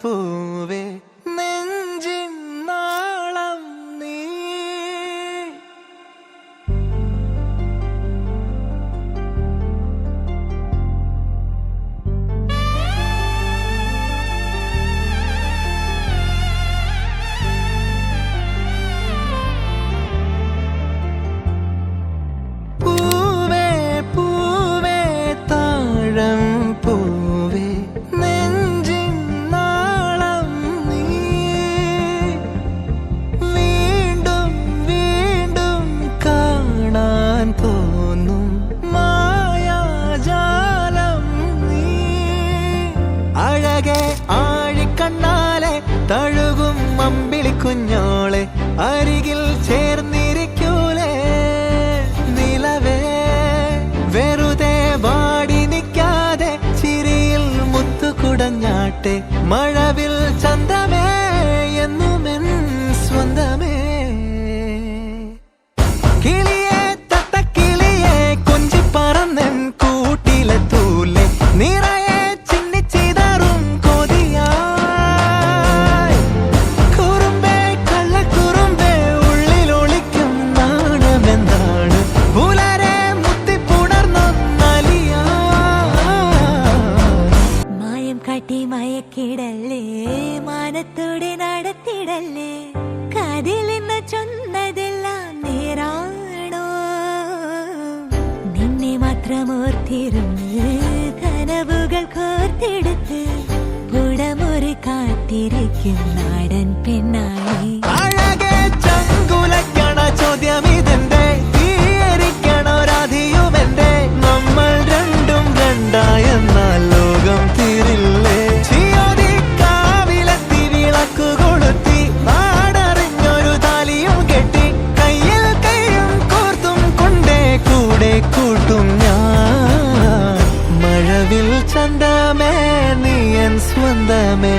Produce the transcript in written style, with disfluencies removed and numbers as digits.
പൂവേ നെഞ്ചിൻ നാളം നീ. പൂവേ പൂവേ താഴം പൂവേ നെഞ്ചിൻ നാളം നീ. വീണ്ടും വീണ്ടും കാണാൻ തോന്നും മായാജാലം നീ. അഴകെ ആഴിക്കണ്ണാലെ തഴുകും അമ്പിളി കുഞ്ഞോളെ അരികിൽ ചേർന്നിരിക്കൂലേ നിലവേ. വെറുതെ വാടി നിൽക്കാതെ ചിരിയിൽ മുത്തുകുടഞ്ഞാട്ടെ മഴവിൽ ചന്തമേ എന്നുമെൻ സ്വന്തമേ. കിളിയെ തത്തക്കിളിയെ കൊഞ്ചി പറന്നെൻ കൂട്ടിലെ തൂലെ നിറയെ ചിന്നിച്ചിതറും കൊതിയായി. കുറുമ്പേ കള്ളക്കുറുമ്പേ ഉള്ളിലൊളിക്കും നാണമെന്താണ് പുലരെ മുത്തിപ്പുണർന്നൊന്നലിയാ. മായം കാട്ടി മയക്കിടല്ലേ മാനത്തോടെ നടത്തിടല്ലേ കാതിലെന്ന് ചൊന്നതെല്ലാം നേരാണോ. നിന്നെ മാത്രം ഓർത്തിരുന്ന് കനവുകൾ കോർത്തെടുത്ത് പുടമുറി കാത്തിരിക്കും നാടൻ പെണ്ണായി. അഴകെ ചങ്കുലക്കണ ചോദ്യമിതെന്റെ തീയരിക്കണ രാധിയുമെന്റെ. നമ്മൾ രണ്ടും രണ്ടായെന്നാൽ ലോകം തീരില്ലേ. ചിയോദിക്കാവിലെത്തി വിളക്കു കൊളുത്തി നാടറിഞ്ഞൊരു താലിയും കെട്ടി കയ്യിൽ കയ്യും കോർത്തും കൊണ്ടേ കൂടെ കൂട്ടും ഞാൻ. മഴവിൽ ചന്തമേ നീ എൻ സ്വന്തമേ.